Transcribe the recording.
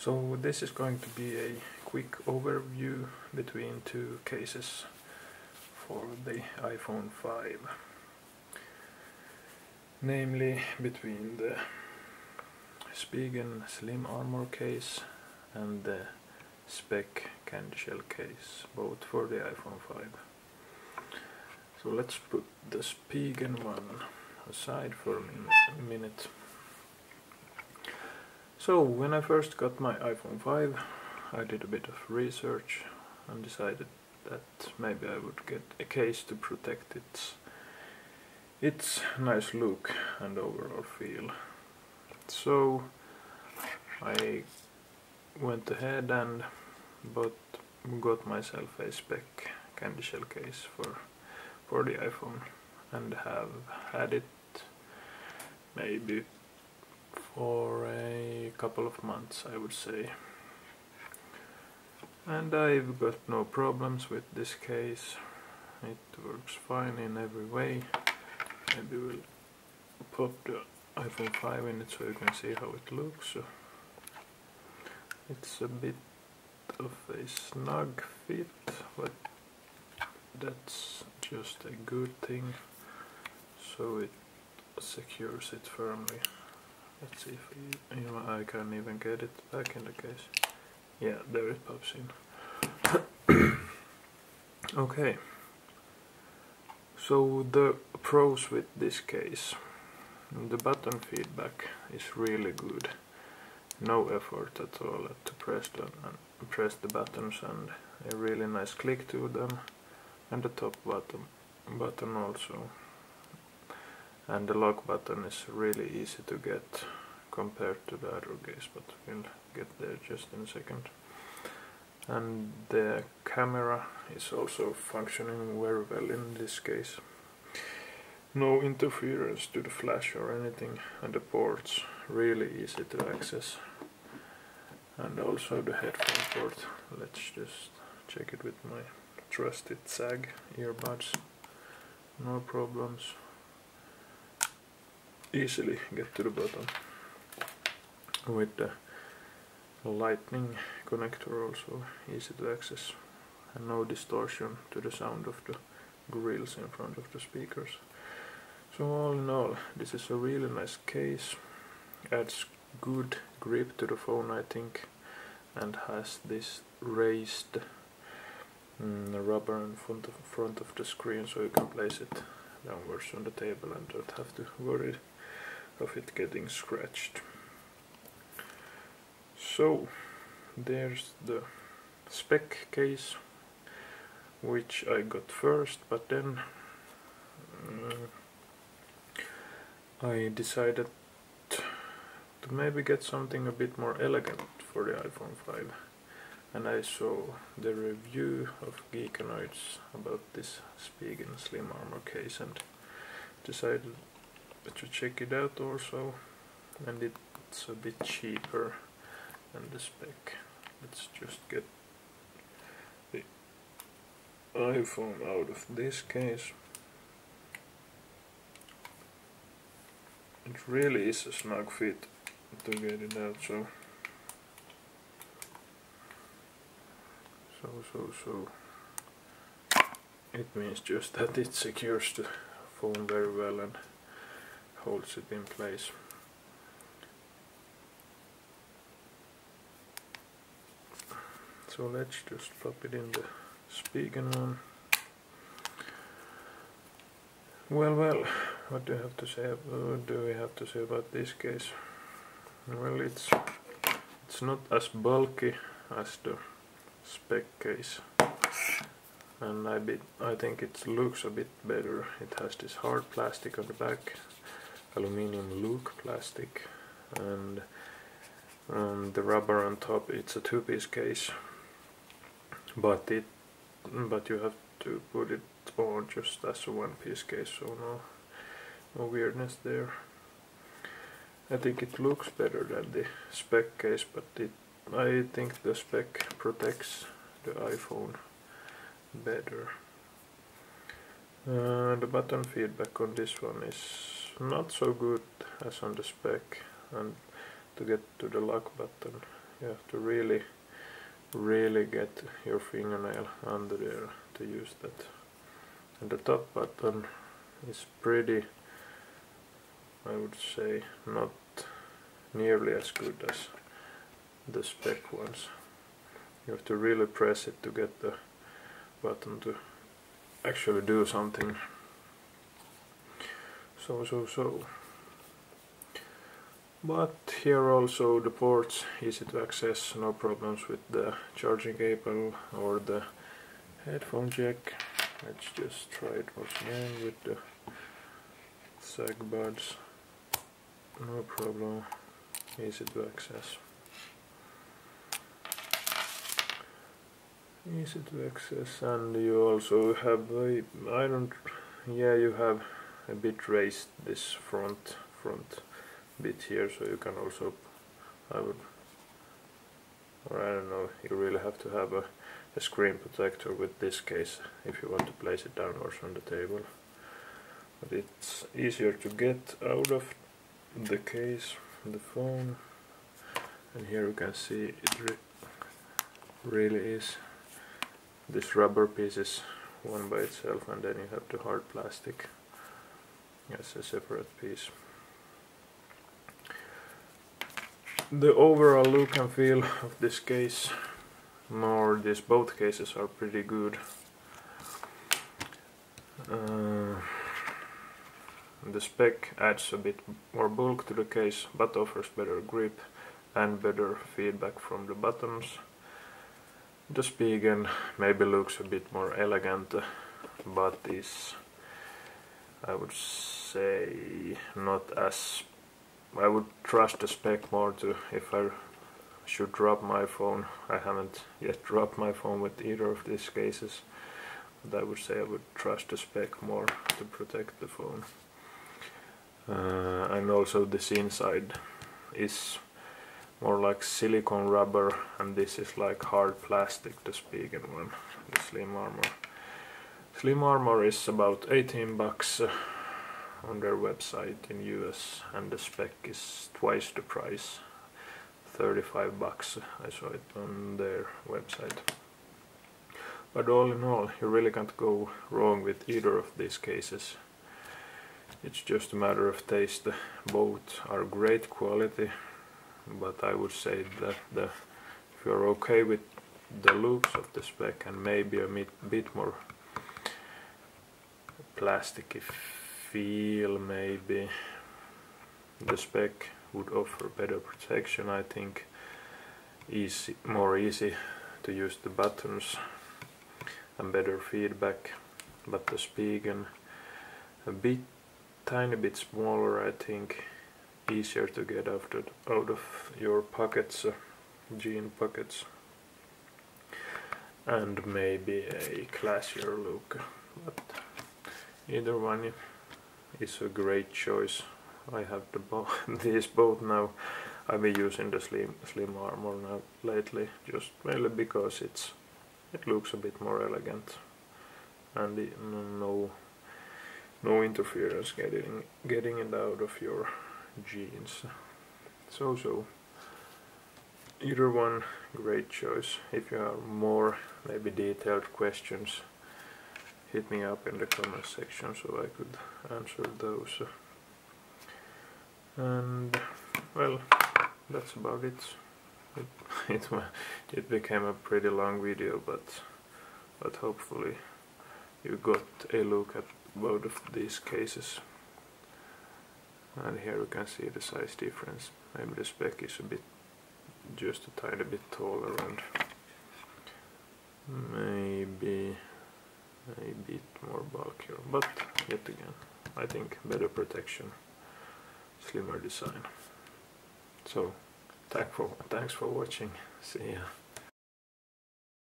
So this is going to be a quick overview between two cases for the iPhone 5. Namely between the SPIGEN Slim Armor case and the Speck CandyShell case, both for the iPhone 5. So let's put the SPIGEN one aside for a minute. So when I first got my iPhone 5, I did a bit of research and decided that maybe I would get a case to protect its nice look and overall feel. So I went ahead and got myself a Speck CandyShell case for the iPhone, and have had it maybe for a couple of months, I would say. And I've got no problems with this case. It works fine in every way. Maybe we'll pop the iPhone 5 in it so you can see how it looks. It's a bit of a snug fit, but that's just a good thing. So it secures it firmly. Let's see if I can even get it back in the case. Yeah, there it pops in. Okay. So the pros with this case. The button feedback is really good. No effort at all to press the buttons, and a really nice click to them. And the top button also. And the lock button is really easy to get compared to the other case, but we'll get there just in a second. And the camera is also functioning very well in this case. No interference to the flash or anything, and the ports really easy to access. And also the headphone port. Let's just check it with my trusted SAG earbuds. No problems. Easily get to the bottom. With the lightning connector also easy to access, and no distortion to the sound of the grills in front of the speakers. So all in all, this is a really nice case. Adds good grip to the phone, I think, and has this raised rubber in front of the screen, so you can place it downwards on the table and don't have to worry of it getting scratched. So there's the Speck case, which I got first, but then I decided to maybe get something a bit more elegant for the iPhone 5, and I saw the review of Geekanoids about this SPIGEN Slim Armor case and decided to check it out also, and it's a bit cheaper than the Speck. Let's just get the iPhone out of this case. It really is a snug fit to get it out, so it means just that it secures the phone very well and holds it in place. So let's just pop it in the SPIGEN one. Well, what do we have to say about this case? Well, it's not as bulky as the Speck case, and I think it looks a bit better. It has this hard plastic on the back, aluminium look plastic, and the rubber on top. It's a two-piece case, but you have to put it on just as a one-piece case, so no weirdness there. I think it looks better than the Speck case, but I think the Speck protects the iPhone better. The button feedback on this one is not so good as on the Speck, and to get to the lock button You have to really get your fingernail under there to use that. And the top button is pretty, I would say, not nearly as good as the Speck ones. You have to really press it to get the button to actually do something. So. But here also the ports easy to access, no problems with the charging cable or the headphone jack. Let's just try it once again with the sag buds. No problem, easy to access. Easy to access, and you also have you have a bit raised this front bit here, so you can also, I don't know, you really have to have a screen protector with this case if you want to place it downwards on the table. But it's easier to get out of the case, the phone, and here you can see it really is. This rubber piece is one by itself, and then you have the hard plastic as a separate piece. The overall look and feel of this case, both cases are pretty good. The Speck adds a bit more bulk to the case, but offers better grip and better feedback from the buttons. The Spigen maybe looks a bit more elegant, but is, I would say, not as... I would trust the Speck more to, if I should drop my phone. I haven't yet dropped my phone with either of these cases, but I would say I would trust the Speck more to protect the phone. And also this inside is more like silicone rubber, and this is like hard plastic, the Spigen one, the Slim Armor. Slim Armor is about 18 bucks on their website in US, and the Speck is twice the price, 35 bucks. I saw it on their website. But all in all, you really can't go wrong with either of these cases. It's just a matter of taste. Both are great quality, but I would say that if you're okay with the looks of the Speck and maybe a bit more plasticky feel, maybe the Speck would offer better protection, I think, more easy to use the buttons and better feedback, but the Spigen tiny bit smaller, I think, easier to get out of your pockets, jean pockets, and maybe a classier look, but either one is a great choice. I have these both now. I've been using the Slim Armor now lately, just mainly because it looks a bit more elegant, and no interference getting it out of your jeans. So either one, great choice. If you have more maybe detailed questions, hit me up in the comment section so I could answer those. And well, that's about it. It became a pretty long video, but hopefully you got a look at both of these cases. And here you can see the size difference. Maybe the Speck is just a tiny bit taller, and maybe a bit more bulkier, but yet again, I think better protection, slimmer design. So thanks for watching. See ya.